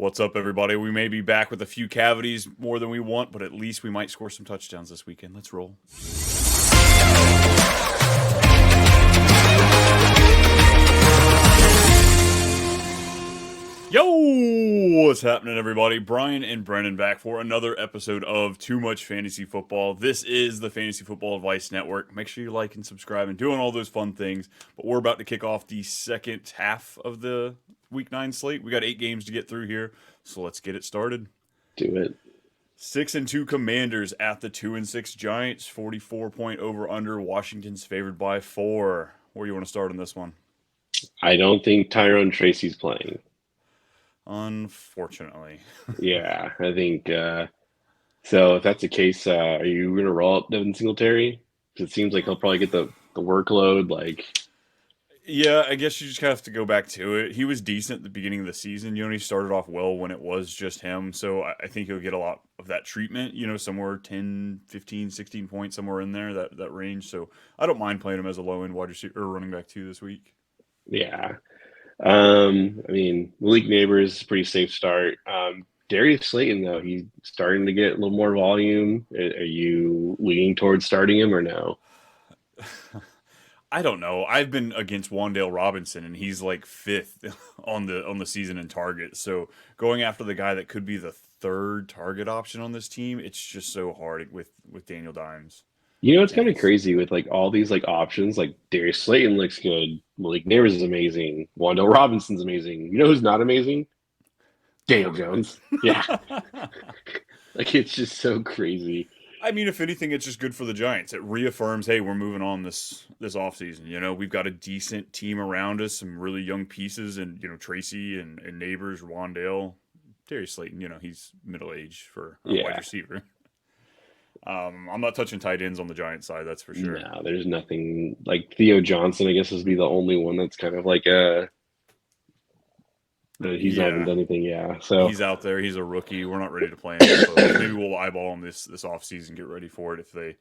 What's up, everybody? We may be back with a few cavities more than we want, but at least we might score some touchdowns this weekend. Let's roll. Yo! What's happening, everybody? Brian and Brennan back for another episode of Too Much Fantasy Football. This is the Fantasy Football Advice Network. Make sure you like and subscribe and doing all those fun things. But we're about to kick off the second half of the Week 9 slate. We got 8 games to get through here, so let's get it started. Do it. 6-2 Commanders at the 2-6 Giants. 44-point over/under. Washington's favored by 4. Where do you want to start on this one? I don't think Tyrone Tracy's playing. Unfortunately. Yeah, I think so. If that's the case, are you going to roll up Deon Singletary? 'Cause it seems like he'll probably get the workload. Yeah, I guess you just have to go back to it. He was decent at the beginning of the season. He started off well when it was just him. So I think he'll get a lot of that treatment, somewhere 10, 15, 16 points, somewhere in there, that range. So I don't mind playing him as a low-end wide receiver or running back 2 this week. Yeah. Malik Neighbors is a pretty safe start. Darius Slayton, though, he's starting to get a little more volume. Are you leaning towards starting him or no? I don't know. I've been against Wan'Dale Robinson, and he's like 5th on the season in targets. So going after the guy that could be the 3rd target option on this team, it's just so hard with Daniel Dimes. It's kind of crazy with all these options. Darius Slayton looks good. Malik Neighbors is amazing. Wan'Dale Robinson's amazing. You know who's not amazing? Daniel Jones. Yeah. It's just so crazy. I mean, if anything, it's just good for the Giants. It reaffirms, hey, we're moving on this offseason. We've got a decent team around us, some really young pieces, and Tracy and Neighbors, Wan'Dale, Darius Slayton. He's middle age for a wide receiver. I'm not touching tight ends on the Giants side, that's for sure. No, there's nothing Theo Johnson. I guess would be the only one that's kind of he's not even done anything. Yeah, so he's out there. He's a rookie. We're not ready to play him. So maybe we'll eyeball him this offseason, get ready for it if they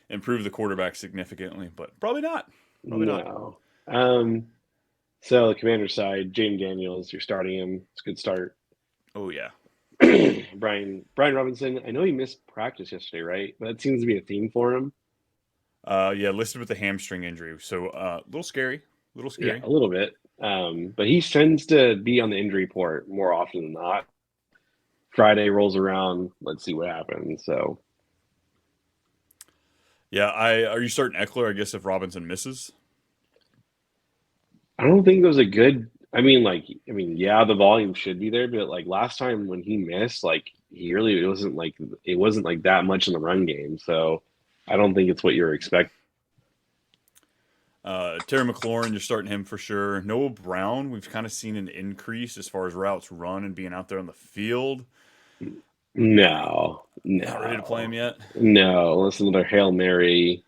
improve the quarterback significantly, but probably not. Probably not. So the Commander side, Jaden Daniels, you're starting him. It's a good start. Oh yeah. Brian Robinson, I know he missed practice yesterday, right? But that seems to be a theme for him. Yeah, listed with a hamstring injury. So a little scary. Yeah, a little bit. But he tends to be on the injury report more often than not. Friday rolls around, let's see what happens. So yeah, are you starting Eckler, I guess, if Robinson misses? I don't think it was a good yeah, the volume should be there, but last time when he missed, it wasn't that much in the run game. So I don't think it's what you're expecting. Terry McLaurin, you're starting him for sure. Noah Brown, we've kind of seen an increase as far as routes run and being out there on the field. No. Not ready to play him yet? No, unless another Hail Mary,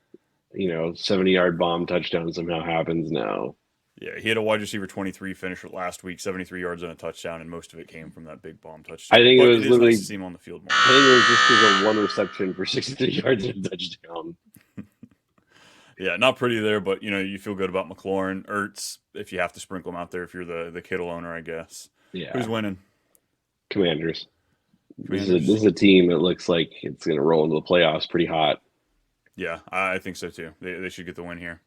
70-yard bomb touchdown somehow happens. No. Yeah, he had a wide receiver 23 finish last week, 73 yards and a touchdown, and most of it came from that big bomb touchdown. I think it was literally nice to see him on the field more. I think it was just because of one reception for 63 yards and a touchdown. Yeah, not pretty there, but you feel good about McLaurin. Ertz, if you have to sprinkle him out there, if you're the Kittle owner, I guess. Yeah. Who's winning? Commanders. This is a team that looks like it's going to roll into the playoffs pretty hot. Yeah, I think so too. They should get the win here.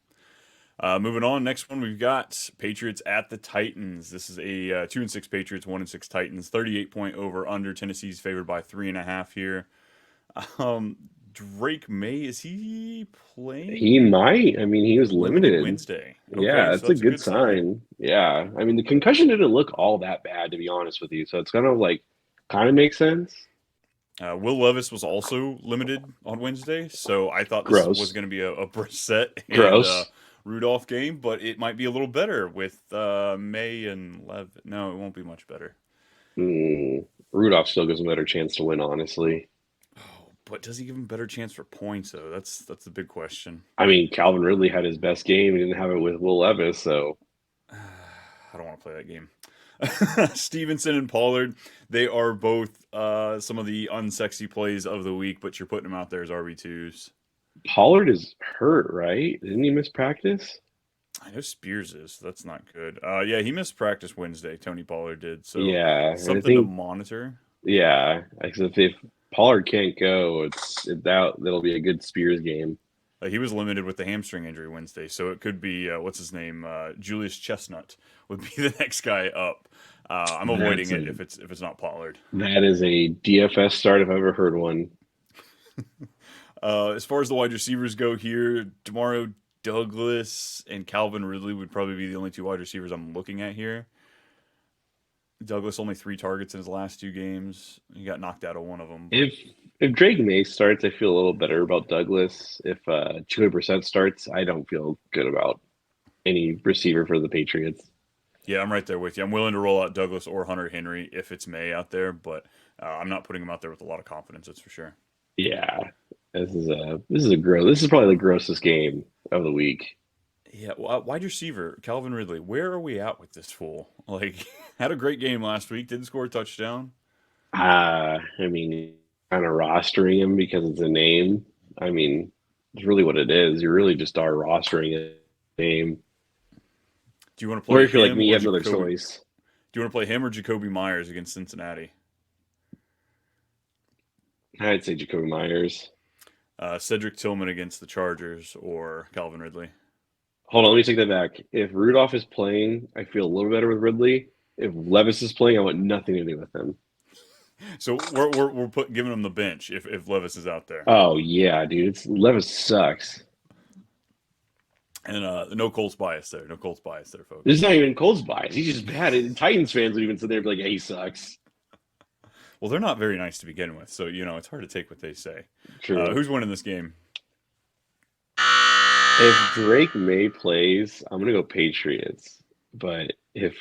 Moving on, next one we've got Patriots at the Titans. This is a 2-6 Patriots, 1-6 Titans. 38-point over/under. Tennessee's favored by 3.5 here. Drake May, is he playing? He might. He was limited Wednesday. Okay, yeah, that's a good sign. Yeah, the concussion didn't look all that bad, to be honest with you. So it's kind of makes sense. Will Levis was also limited on Wednesday, so I thought this was going to be a Brissett and Rudolph game, but it might be a little better with May and Lev. No, it won't be much better. Rudolph still gives him a better chance to win, honestly. Oh, but does he give him a better chance for points, though? That's the big question. Calvin Ridley had his best game. He didn't have it with Will Levis, so I don't want to play that game. Stevenson and Pollard, they are both some of the unsexy plays of the week, but you're putting them out there as RB2s. Pollard is hurt, right? Didn't he miss practice? I know Spears is. So that's not good. Yeah, he missed practice Wednesday. Tony Pollard did. So Yeah, and I something to think monitor. yeah, if Pollard can't go, that'll be a good Spears game. He was limited with the hamstring injury Wednesday, so it could be what's his name, Julius Chestnut would be the next guy up. I'm avoiding That's it a if it's not Pollard. that is a DFS start if I've ever heard one. As far as the wide receivers go here, tomorrow Douglas and Calvin Ridley would probably be the only two wide receivers I'm looking at here. Douglas only 3 targets in his last 2 games. He got knocked out of one of them. But If Drake May starts, I feel a little better about Douglas. If 200% starts, I don't feel good about any receiver for the Patriots. yeah, I'm right there with you. I'm willing to roll out Douglas or Hunter Henry if it's May out there, but I'm not putting him out there with a lot of confidence. That's for sure. Yeah, this is probably the grossest game of the week. Yeah, wide receiver Calvin Ridley. Where are we at with this fool? Like, had a great game last week. Didn't score a touchdown. I mean, kind of rostering him because it's a name. I mean, it's really what it is. You really just are rostering a name. Do you want to Or play if you're like him me, you or have another Jacoby? choice. Do you want to play him or Jacoby Myers against Cincinnati? I'd say Jacoby Myers. Cedric Tillman against the Chargers or Calvin Ridley? Hold on, let me take that back. If Rudolph is playing, I feel a little better with Ridley. If Levis is playing, I want nothing to do with him. So we're giving him the bench if Levis is out there, Oh yeah, dude. Levis sucks. and no Colts bias there. No Colts bias there, This folks. is not even Cole's bias. He's just bad. And Titans fans would even sit there and be like, "Hey, he sucks." Well, they're not very nice to begin with, so it's hard to take what they say. True. Who's winning this game? If Drake May plays, I'm gonna go Patriots. But if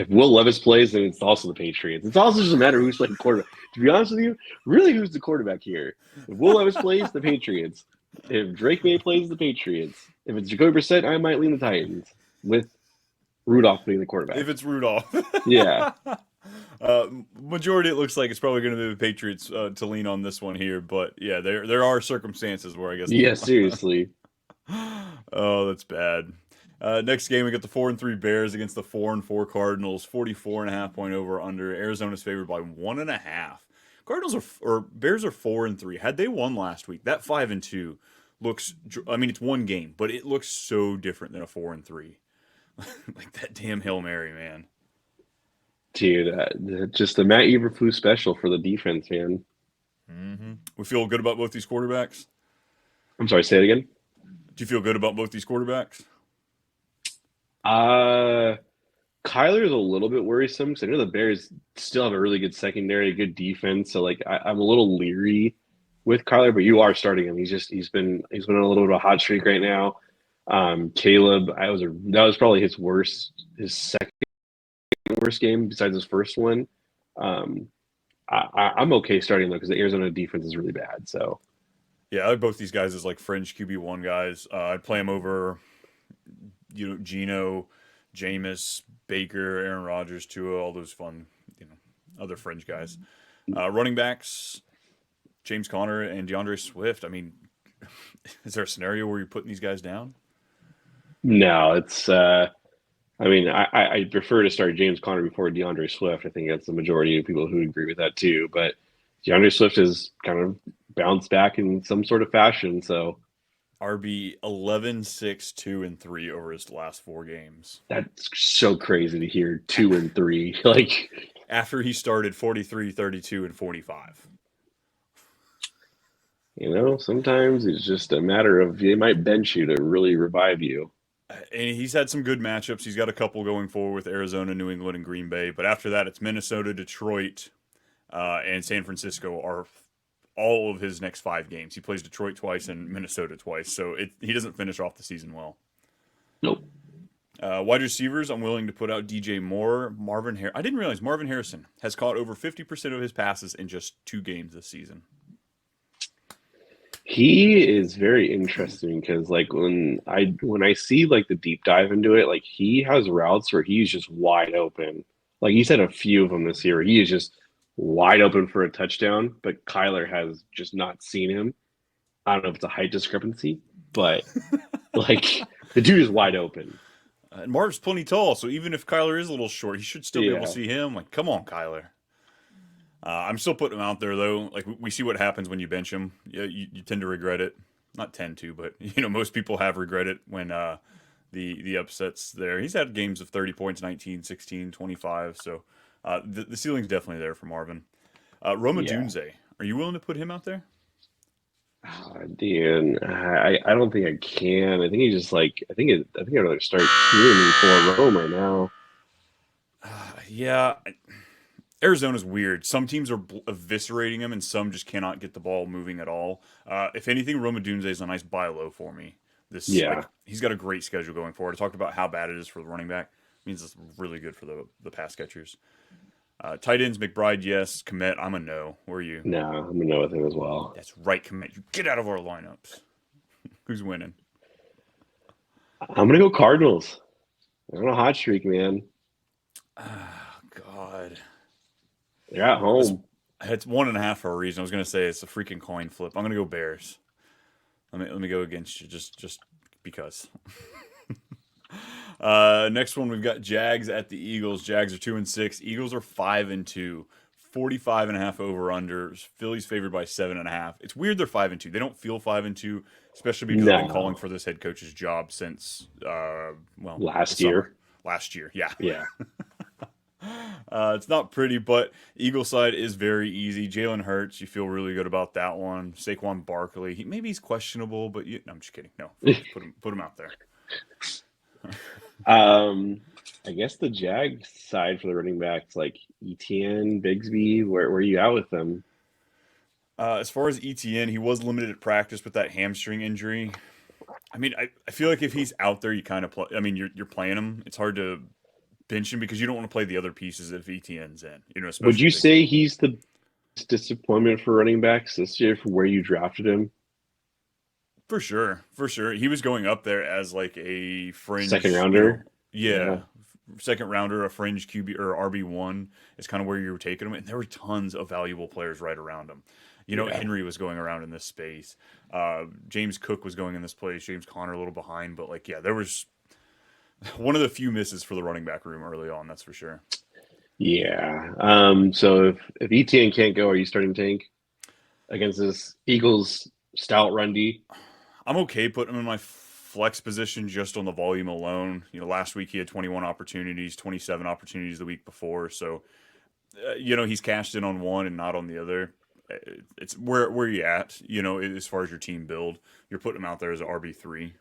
Will Levis plays, then it's also the Patriots. It's also just a matter of who's playing quarterback. To be honest with you, really, who's the quarterback here? If Will Levis plays, the Patriots. If Drake May plays, the Patriots. If it's Jacoby Brissett, I might lean the Titans with Rudolph being the quarterback. If it's Rudolph. Yeah, Majority, it looks like it's probably going to be the Patriots to lean on this one here, but yeah, there are circumstances where I guess. yeah, seriously. Oh, that's bad. Next game, we got the 4-3 Bears against the 4-4 Cardinals. 44.5 point over under. Arizona's favored by 1.5. Cardinals or Bears are 4-3. Had they won last week, that 5-2 looks. I mean, it's one game, but it looks so different than a 4-3. Like that damn Hail Mary, man. Dude, just the Matt Eberflus special for the defense, man. We feel good about both these quarterbacks. I'm sorry, say it again. Do you feel good about both these quarterbacks? Kyler's a little bit worrisome because I know the Bears still have a really good secondary, good defense. So like I'm a little leery with Kyler, but you are starting him. He's been on a little bit of a hot streak right now. Caleb, that was probably his second worst game besides his first one. I'm okay starting though because the Arizona defense is really bad. So Yeah, I have both these guys as like fringe QB1 guys. I'd play them over, Geno, Jameis, Baker, Aaron Rodgers, Tua, all those fun, other fringe guys. Running backs, James Conner and DeAndre Swift. I mean, is there a scenario where you're putting these guys down? no, it's I mean I prefer to start James Conner before DeAndre Swift. I think that's the majority of people who agree with that too. But DeAndre Swift has kind of bounced back in some sort of fashion. So RB 11, 6, 2, and 3 over his last 4 games. that's so crazy to hear 2 and 3. Like After he started 43, 32, and 45. sometimes it's just a matter of they might bench you to really revive you. And he's had some good matchups. He's got a couple going forward with Arizona, New England, and Green Bay. But after that, it's Minnesota, Detroit, and San Francisco are all of his next 5 games. He plays Detroit twice and Minnesota twice. So he doesn't finish off the season well. Nope. Wide receivers, I'm willing to put out DJ Moore, I didn't realize Marvin Harrison has caught over 50% of his passes in just 2 games this season. He is very interesting because like when I see like the deep dive into it, like he has routes where he's just wide open. Like he's had a few of them this year. He is just wide open for a touchdown, but Kyler has just not seen him. I don't know if it's a height discrepancy, but like The dude is wide open. And Marv's plenty tall, so even if Kyler is a little short, he should still be able to Yeah. see him. Like, come on, Kyler. I'm still putting him out there though. Like we see what happens when you bench him. Yeah, you tend to regret it. Not tend to, but most people have regret it when the upsets there. He's had games of 30 points, 19, 16, 25. So the ceiling's definitely there for Marvin. Roma Yeah. Dunze, are you willing to put him out there? Dan, I don't think I can. I think he's just like I think I'd rather start cheering for Rome right now. Yeah, Arizona's weird. Some teams are eviscerating him, and some just cannot get the ball moving at all. If anything, Roma Dunze is a nice buy low for me. Yeah. He's got a great schedule going forward. I talked about how bad it is for the running back. It means it's really good for the pass catchers. Tight ends, McBride, yes. Komet, I'm a no. Where are you? No, I'm gonna know with him as well. That's right, Komet. You get out of our lineups. Who's winning? I'm gonna go Cardinals. They're on a hot streak, man. Oh, God. They're at home. It's 1.5 for a reason. I was gonna say it's a freaking coin flip. I'm gonna go Bears. Let me go against you just because. Next one we've got Jags at the Eagles. Jags are 2-6. Eagles are 5-2. 45.5 over under. Philly's favored by 7.5. It's weird they're 5-2. They don't feel 5-2, especially because I've been calling for this head coach's job since last year. Last year, yeah. Yeah. It's not pretty, but Eagle side is very easy. Jalen Hurts, you feel really good about that one. Saquon Barkley, maybe he's questionable, but no, I'm just kidding. No, put him out there. I guess the Jag side for the running backs, like ETN, Bigsby, where are you at with them? As far as ETN, he was limited at practice with that hamstring injury. I mean, I feel like if he's out there, you kind of play. I mean, you're playing him. It's hard to bench him because you don't want to play the other pieces if ETN's in. Would you say he's the disappointment for running backs this year for where you drafted him? For sure. He was going up there as like a fringe second rounder. Yeah. Second rounder, a fringe QB or RB1 is kind of where you were taking him. And there were tons of valuable players right around him. Henry was going around in this space. James Cook was going in this place. James Conner a little behind. But there was one of the few misses for the running back room early on, that's for sure. Yeah. So if ETN can't go, are you starting Tank against this Eagles stout run D? I'm okay putting him in my flex position just on the volume alone. Last week he had 21 opportunities, 27 opportunities the week before. So, he's cashed in on one and not on the other. It's where you at, as far as your team build. You're putting him out there as an RB3.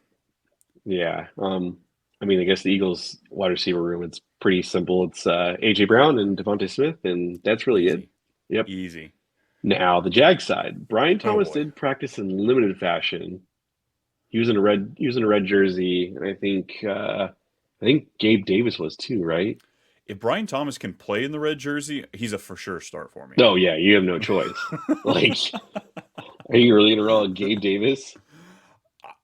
Yeah. I mean, I guess the Eagles wide receiver room, it's pretty simple. It's A.J. Brown and Devontae Smith, and that's really Easy. it. Yep. Easy. Now, the Jag side. Brian Thomas did practice in limited fashion. He was in a red jersey, and I think Gabe Davis was too, right? If Brian Thomas can play in the red jersey, he's a for sure start for me. Oh yeah, you have no choice. Are you really gonna roll Gabe Davis?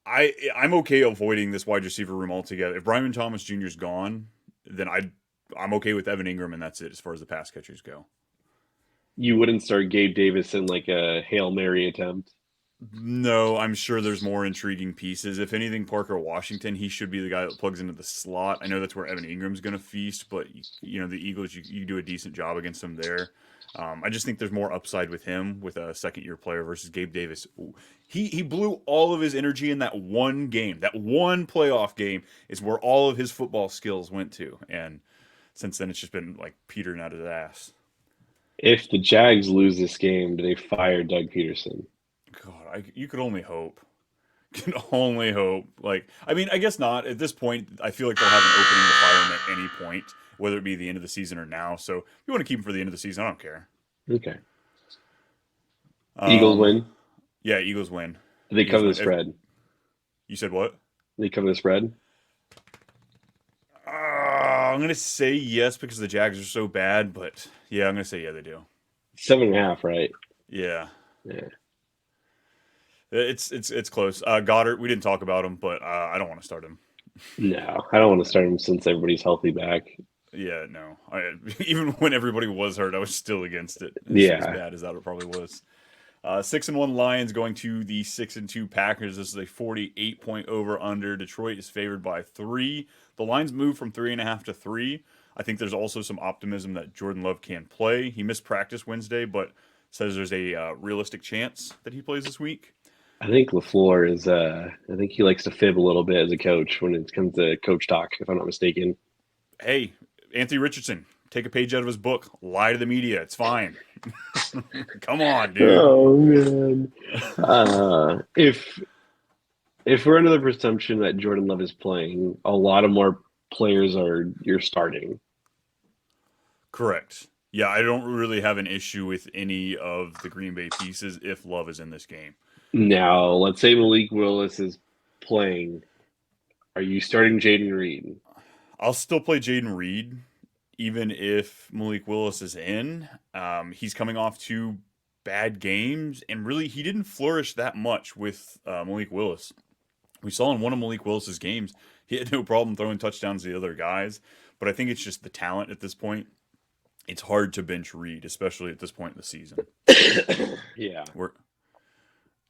I'm okay avoiding this wide receiver room altogether. If Brian Thomas Jr. is gone, then I'm okay with Evan Ingram, and that's it as far as the pass catchers go. You wouldn't start Gabe Davis in like a Hail Mary attempt? No, I'm sure there's more intriguing pieces. If anything, Parker Washington, he should be the guy that plugs into the slot. I know that's where Evan Ingram's going to feast, but the Eagles, you do a decent job against them there. I just think there's more upside with him with a second-year player versus Gabe Davis. He blew all of his energy in that one game. That one playoff game is where all of his football skills went to, and since then it's just been like petering out his ass. If the Jags lose this game, do they fire Doug Peterson? God, you could only hope. Can only hope. I guess not. At this point, I feel like they'll have an opening to fire him at any point, whether it be the end of the season or now. So if you want to keep him for the end of the season, I don't care. Okay. Eagles win? Yeah, Eagles win. Do they cover the spread? You said what? They cover the spread? I'm going to say yes because the Jags are so bad, but yeah, I'm going to say yeah, they do. 7.5, right? Yeah. Yeah. It's close. Goddard, we didn't talk about him, but I don't want to start him. No, I don't want to start him since everybody's healthy back. Yeah, no. Even when everybody was hurt, I was still against it. As bad as that it probably was. 6-1 Lions going to the 6-2 Packers. This is a 48-point over under. Detroit is favored by 3. The lines moved from 3.5 to 3. I think there's also some optimism that Jordan Love can play. He missed practice Wednesday, but says there's a realistic chance that he plays this week. I think LaFleur is. I think he likes to fib a little bit as a coach when it comes to coach talk, if I'm not mistaken. Hey, Anthony Richardson, take a page out of his book. Lie to the media. It's fine. Come on, dude. Oh man. If we're under the presumption that Jordan Love is playing, a lot of more players you're starting. Correct. Yeah, I don't really have an issue with any of the Green Bay pieces if Love is in this game. Now, let's say Malik Willis is playing. Are you starting Jaden Reed? I'll still play Jaden Reed, even if Malik Willis is in. He's coming off 2 bad games, and really, he didn't flourish that much with Malik Willis. We saw in one of Malik Willis's games, he had no problem throwing touchdowns to the other guys, but I think it's just the talent at this point. It's hard to bench Reed, especially at this point in the season. Yeah.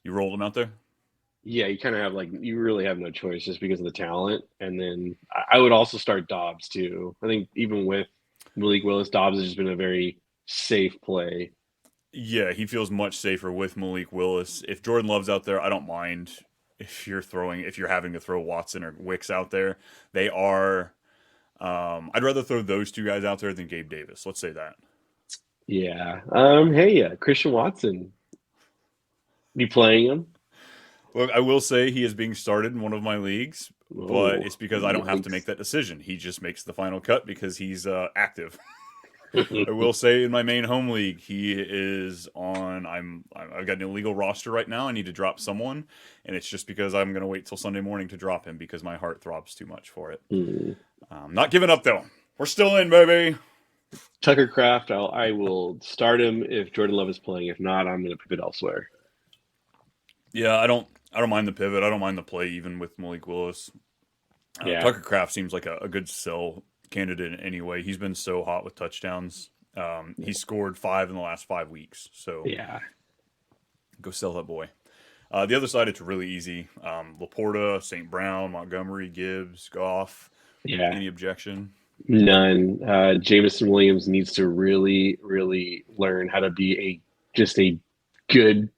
You rolled him out there? Yeah, you kind of have you really have no choice just because of the talent. And then I would also start Dobbs too. I think even with Malik Willis, Dobbs has just been a very safe play. Yeah, he feels much safer with Malik Willis. If Jordan Love's out there, I don't mind if you're having to throw Watson or Wicks out there. They are. I'd rather throw those 2 guys out there than Gabe Davis. Let's say that. Yeah. Christian Watson. Be playing him? Look, I will say he is being started in one of my leagues, but it's because I don't have to make that decision. He just makes the final cut because he's active. I will say in my main home league, he is on. I've got an illegal roster right now. I need to drop someone, and it's just because I'm going to wait till Sunday morning to drop him because my heart throbs too much for it. Not giving up though. We're still in, baby. Tucker Kraft. I will start him if Jordan Love is playing. If not, I'm going to pivot elsewhere. Yeah, I don't mind the pivot. I don't mind the play even with Malik Willis. Yeah. Tucker Kraft seems like a good sell candidate anyway. He's been so hot with touchdowns. He's scored 5 in the last 5 weeks. So yeah, go sell that boy. The other side, it's really easy. Laporta, St. Brown, Montgomery, Gibbs, Goff. Yeah. Any objection? None. Jameson Williams needs to really, really learn how to be a good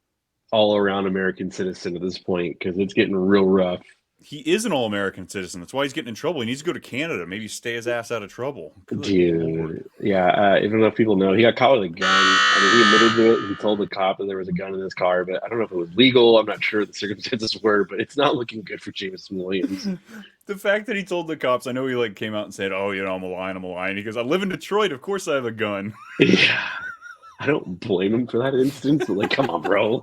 all-around American citizen at this point because it's getting real rough. He is an all-American citizen. That's why he's getting in trouble. He needs to go to Canada. Maybe stay his ass out of trouble. Good Dude. Lord. Yeah. Even though people know, he got caught with a gun. I mean, he admitted to it. He told the cop that there was a gun in his car, but I don't know if it was legal. I'm not sure what the circumstances were, but it's not looking good for Jameson Williams. The fact that he told the cops, I know he came out and said, "Oh, I'm a lion." He goes, "I live in Detroit. Of course I have a gun." Yeah. I don't blame him for that instance, but come on, bro.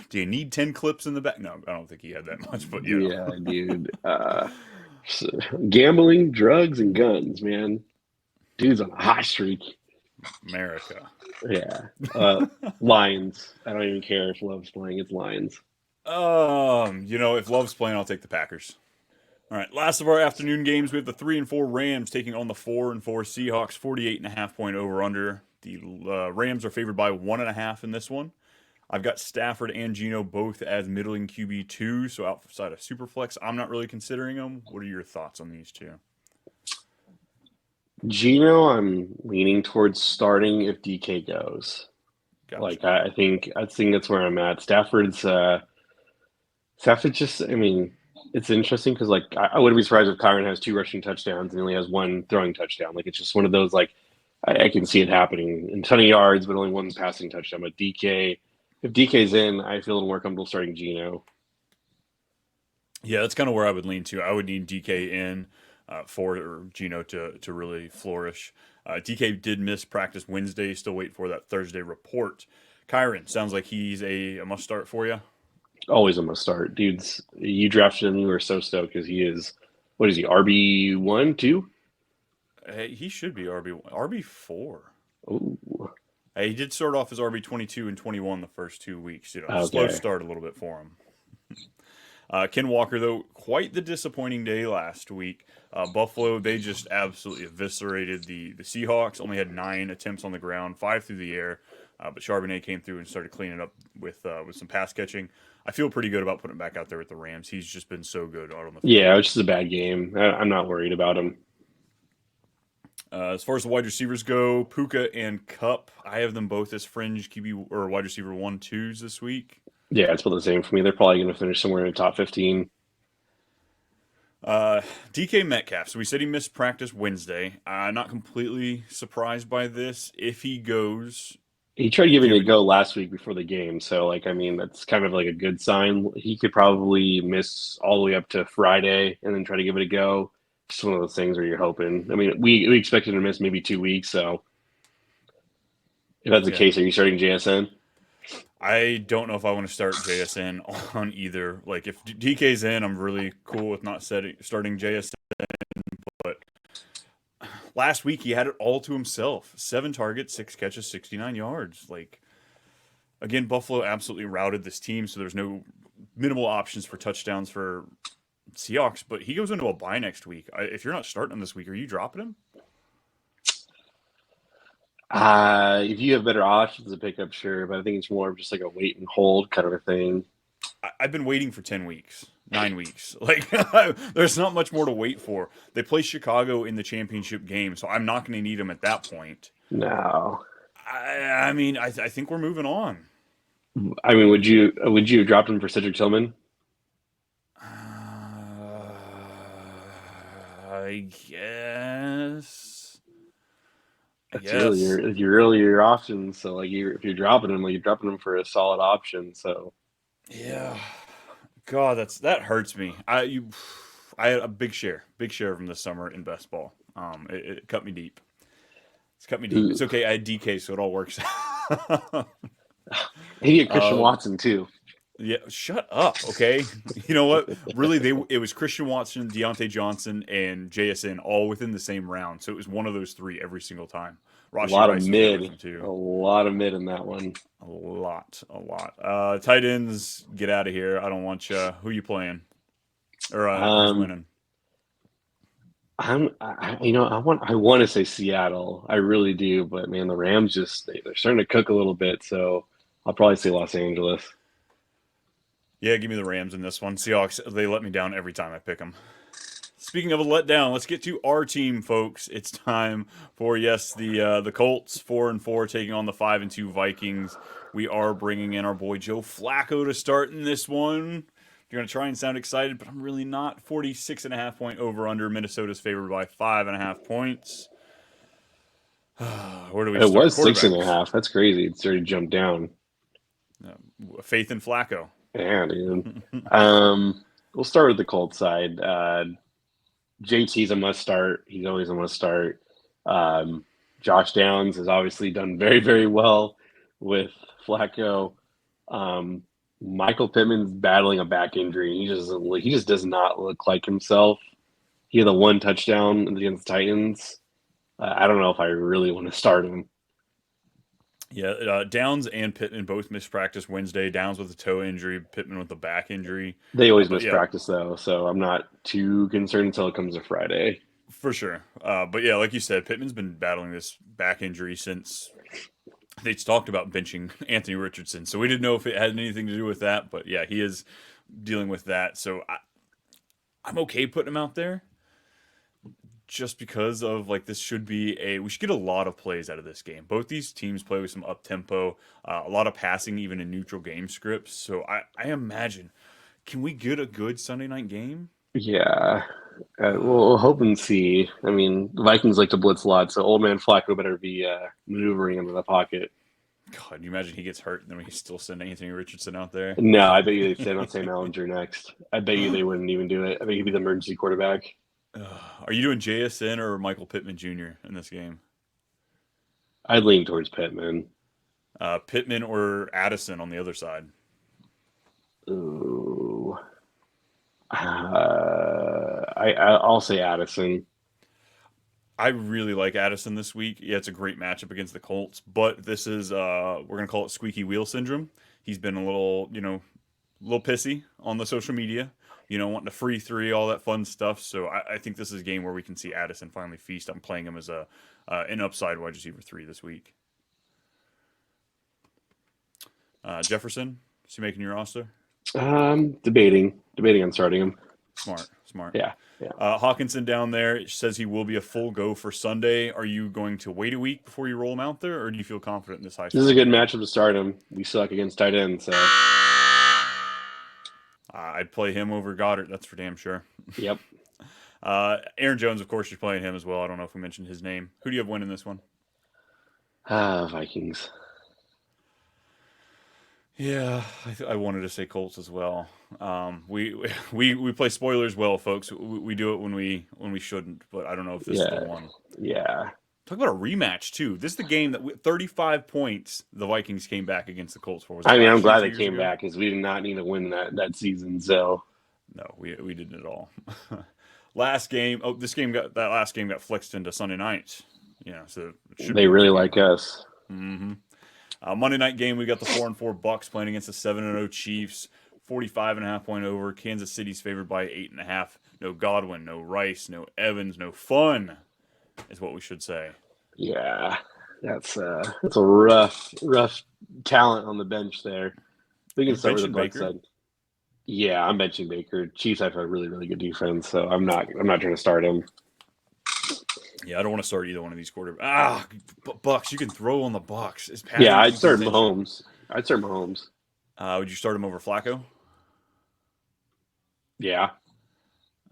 Do you need 10 clips in the back? No, I don't think he had that much, but yeah, dude. So, gambling, drugs, and guns, man. Dude's on a hot streak. America. Yeah. Lions. I don't even care if Love's playing. It's Lions. If Love's playing, I'll take the Packers. All right, last of our afternoon games, we have the 3-4 Rams taking on the 4-4 Seahawks, 48.5-point over/under. The Rams are favored by 1.5 in this one. I've got Stafford and Geno both as middling QB2, so outside of Superflex, I'm not really considering them. What are your thoughts on these 2? Geno, I'm leaning towards starting if DK goes. Gotcha. I think that's where I'm at. Stafford's just, it's interesting because I wouldn't be surprised if Kyron has 2 rushing touchdowns and only has 1 throwing touchdown. It's just one of those I can see it happening in 20 yards, but only 1 passing touchdown. But if DK's in, I feel a little more comfortable starting Geno. Yeah, that's kind of where I would lean to. I would need DK in for Geno to really flourish. DK did miss practice Wednesday. Still wait for that Thursday report. Kyron, sounds like he's a must start for you. Always a must start. Dudes, you drafted him. You were so stoked because he is, what is he, RB1, 2? Hey, he should be RB4. Ooh. Hey, he did start off as RB22 and 21 the first 2 weeks. Okay. Slow start a little bit for him. Ken Walker, though, quite the disappointing day last week. Buffalo, they just absolutely eviscerated the Seahawks. Only had 9 attempts on the ground, 5 through the air. But Charbonnet came through and started cleaning up with some pass catching. I feel pretty good about putting him back out there with the Rams. He's just been so good out on the field. Yeah, which is a bad game. I'm not worried about him. As far as the wide receivers go, Puka and Cup, I have them both as fringe QB or wide receiver 1-2s this week. Yeah, it's about the same for me. They're probably going to finish somewhere in the top 15. DK Metcalf. So we said he missed practice Wednesday. Not completely surprised by this. If he goes, He tried giving it a go last week before the game, so I mean, that's kind of like a good sign. He could probably miss all the way up to Friday and then try to give it a go. Just one of those things where you're hoping. I mean, we expected him to miss maybe 2 weeks, so if that's the case, are you starting JSN? I don't know if I want to start JSN on either. Like, if DK's in, I'm really cool with not starting JSN. But last week, he had it all to himself. 7 targets, 6 catches, 69 yards. Like, again, Buffalo absolutely routed this team, so there's no minimal options for touchdowns for Seahawks. But he goes into a bye next week. If you're not starting him this week, are you dropping him? If you have better options to pick up, sure, but I think it's more of just like a wait and hold kind of a thing. I've been waiting for 10 weeks, 9 weeks. Like, there's not much more to wait for. They play Chicago in the championship game, so I'm not going to need them at that point. No. I mean, I think we're moving on. I mean, would you have dropped him for Cedric Tillman? I guess. That's really your option. So like if you're dropping him, you're dropping him for a solid option. So yeah, God, that hurts me. I had a big share from this summer in best ball. It cut me deep. It's cut me deep. It's okay. I had DK, so it all works. He had Christian Watson too. Yeah, shut up, okay? You know what? Really, it was Christian Watson, Deontay Johnson, and JSN all within the same round. So it was one of those 3 every single time. A lot of mid in that one. A lot. Tight ends, get out of here. I don't want you. Who you playing? Or who's winning? I want to say Seattle. I really do, but man, the Rams they're starting to cook a little bit. So I'll probably say Los Angeles. Yeah, give me the Rams in this one. Seahawks, they let me down every time I pick them. Speaking of a letdown, let's get to our team, folks. It's time for, the Colts, 4-4, taking on the 5-2 Vikings. We are bringing in our boy Joe Flacco to start in this one. You're going to try and sound excited, but I'm really not. 46.5 point over-under. Minnesota's favored by 5.5 points. Where do we start? It was 6.5. That's crazy. It's already jumped down. Faith in Flacco. Yeah, dude. We'll start with the Colts side. JT's a must start. He's always a must start. Josh Downs has obviously done very, very well with Flacco. Michael Pittman's battling a back injury. He just does not look like himself. He had the 1 touchdown against the Titans. I don't know if I really want to start him. Yeah, Downs and Pittman both missed practice Wednesday. Downs with a toe injury, Pittman with a back injury. They always miss practice, though, so I'm not too concerned until it comes to Friday. For sure. But yeah, like you said, Pittman's been battling this back injury since they talked about benching Anthony Richardson. So we didn't know if it had anything to do with that. But yeah, he is dealing with that. So I'm okay putting him out there. Just because of we should get a lot of plays out of this game. Both these teams play with some up tempo, a lot of passing, even in neutral game scripts. So I imagine, can we get a good Sunday night game? Yeah, we'll hope and see. I mean, the Vikings like to blitz a lot, so old man Flacco better be maneuvering into the pocket. God, can you imagine he gets hurt and then we still send Anthony Richardson out there? No, I bet you they send on Sam Ellinger next. I bet you they wouldn't even do it. I bet he'd be the emergency quarterback. Are you doing JSN or Michael Pittman Jr. in this game? I'd lean towards Pittman. Pittman or Addison on the other side? Ooh. I'll say Addison. I really like Addison this week. Yeah, it's a great matchup against the Colts, but this is we're gonna call it squeaky wheel syndrome. He's been a little pissy on the social media. Wanting to free 3, all that fun stuff. So I think this is a game where we can see Addison finally feast. I'm playing him as an upside wide receiver 3 this week. Jefferson, is he making your roster? Debating on starting him. Smart, smart. Yeah, yeah. Hawkinson down there says he will be a full go for Sunday. Are you going to wait a week before you roll him out there, or do you feel confident in this high This is a scoring good game? matchup to start him. We suck against tight ends, so I'd play him over Goddard. That's for damn sure. yep. Aaron Jones, of course, you're playing him as well. I don't know if we mentioned his name. Who do you have winning this one? Vikings. Yeah, I wanted to say Colts as well. We play spoilers well, folks. We do it when we shouldn't, but I don't know if this is the Yeah, one. yeah. Talk about a rematch too. This is the game that 35 points the Vikings came back against the Colts for. Was it I mean, I'm last year, glad two they years came ago? back because we did not need to win that season. So No, we didn't at all. Last game. Oh, that last game got flexed into Sunday night. Yeah, so it should they be a really good game. like us. Mm-hmm. Monday night game, we got the 4-4 Bucks playing against the 7-0 Chiefs. 45.5 point over. Kansas City's favored by 8.5. No Godwin, no Rice, no Evans, no fun, is what we should say. Yeah, that's a rough talent on the bench there. We Are can you start with the benching Bucks Baker? side. Yeah, I'm benching Baker. Chiefs have a really, really good defense, so I'm not trying to start him. Yeah, I don't want to start either one of these quarterbacks. Bucks. You can throw on the Bucks. Is Yeah, Patty I'd in start contention? Mahomes. I'd start Mahomes. Would you start him over Flacco? Yeah,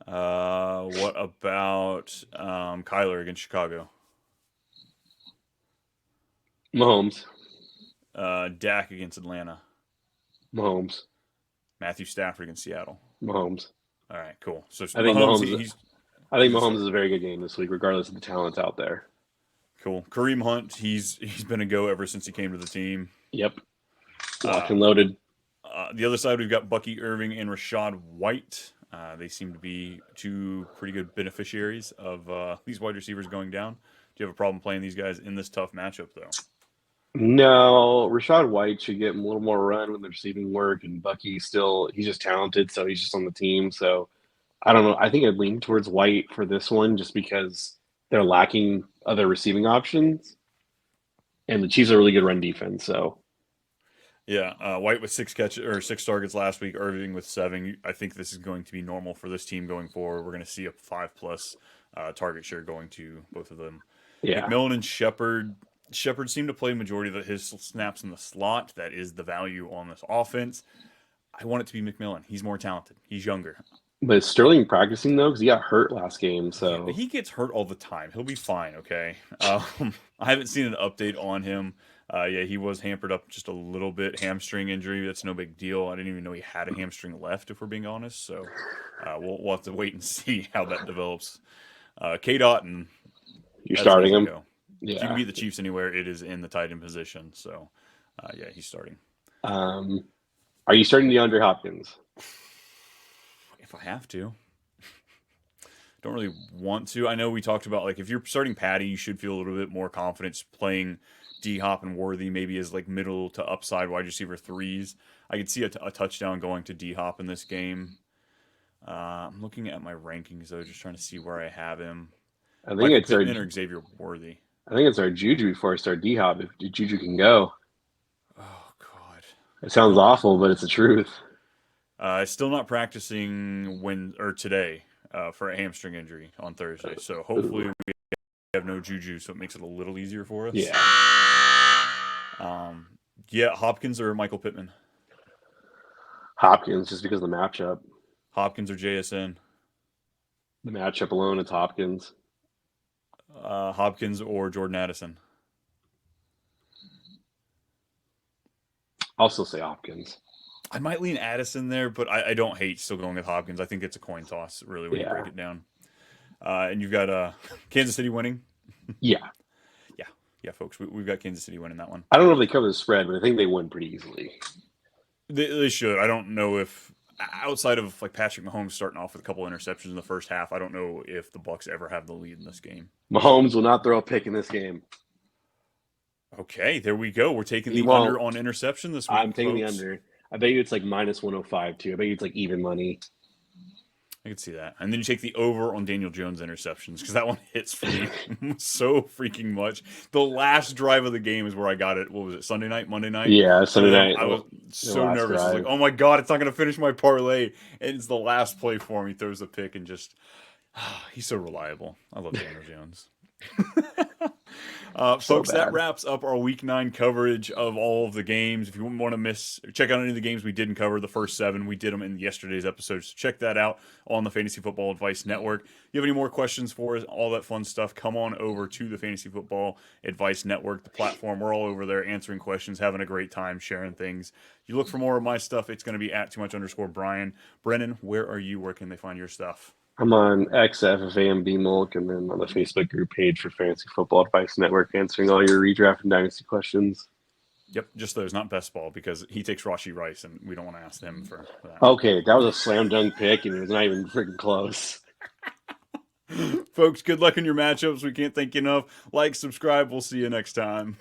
What about Kyler against Chicago? Mahomes. Dak against Atlanta. Mahomes. Matthew Stafford against Seattle. Mahomes. All right, cool. So I think Mahomes, Mahomes. he's I think he's a Mahomes is start. a very good game this week, regardless of the talents out there. Cool. Kareem Hunt, he's been a go ever since he came to the team. Yep, locked Uh, and loaded. the other side, we've got Bucky Irving and Rashad White. They seem to be two pretty good beneficiaries of these wide receivers going down. Do you have a problem playing these guys in this tough matchup, though? No, Rashad White should get a little more run with the receiving work, and he's just talented, so he's just on the team. So I don't know. I think I'd lean towards White for this one just because they're lacking other receiving options, and the Chiefs are a really good run defense. So Yeah, White with 6 targets last week. Irving with 7. I think this is going to be normal for this team going forward. We're going to see a 5+ target share going to both of them. yeah, McMillan and Shepard. Shepard seemed to play majority of his snaps in the slot. That is the value on this offense. I want it to be McMillan. He's more talented. He's younger. but is Sterling practicing though? Because he got hurt last game. Yeah, but So he gets hurt all the time. He'll be fine, okay? I haven't seen an update on him. Yeah, he was hampered up just a little bit. Hamstring injury. That's no big deal. I didn't even know he had a hamstring left, if we're being honest. So we'll have to wait and see how that develops. K. Dotton, you're as an starting easy him. go. If you can Yeah. beat the Chiefs anywhere, it is in the tight end position. So, yeah, he's starting. Um, are you starting DeAndre Hopkins? If I have to. Don't really want to. I know we talked about like if you're starting Patty, you should feel a little bit more confidence playing D Hop and Worthy maybe as like middle to upside wide receiver threes. I could see a touchdown going to D Hop in this game. I'm looking at my rankings though, just trying to see where I have him. I think Michael it's our Pittman or Xavier Worthy. I think it's our Juju before I start D Hop. If Juju can go, Oh God, it I sounds don't. awful, but it's the truth. Still not practicing today for a hamstring injury on Thursday. So hopefully Ooh. we have no Juju, so it makes it a little easier for us. Yeah, Um, yeah, Hopkins or Michael Pittman. Hopkins just because of the matchup. Hopkins or JSN. The matchup alone, it's Hopkins. Hopkins or Jordan Addison. I'll still say Hopkins. I might lean Addison there, but I don't hate still going with Hopkins. I think it's a coin toss, really, when you Yeah, break it down. And you've got Kansas City winning. yeah. Yeah, yeah, folks, we've got Kansas City winning that one. I don't know if they cover the spread, but I think they win pretty easily. They should. I don't know if outside of like Patrick Mahomes starting off with a couple interceptions in the first half, I don't know if the Bucks ever have the lead in this game. Mahomes will not throw a pick in this game. Okay, there we go. We're taking He the won't. under on interception this week, I'm taking the folks. under. I bet you it's like minus 105 too. I bet you it's like even money. I could see that. And then you take the over on Daniel Jones interceptions because that one hits for me so freaking much. The last drive of the game is where I got it. What was it? Sunday night, Monday night? Yeah, Sunday night. I was The so last nervous. I was like, drive. oh my God, it's not going to finish my parlay. And it's the last play for him. He throws the pick and just, he's so reliable. I love Daniel Jones. So Folks, that bad. wraps up our Week 9 coverage of all of the games. If you want to check out any of the games we didn't cover, the first 7, we did them in yesterday's episode. So check that out on the Fantasy Football Advice Network. If you have any more questions for us, all that fun stuff, come on over to the Fantasy Football Advice Network, the platform. We're all over there answering questions, having a great time, sharing things. You look for more of my stuff, it's going to be at @too_much_Brian. Brennan, where are you? Where can they find your stuff? I'm on XFFAMBMulk and then on the Facebook group page for Fantasy Football Advice Network, answering all your redraft and dynasty questions. Yep, just those, not best ball, because he takes Rashi Rice, and we don't want to ask him for that. Okay, that was a slam dunk pick, and it was not even freaking close. Folks, good luck in your matchups. We can't thank you enough. Like, subscribe. We'll see you next time.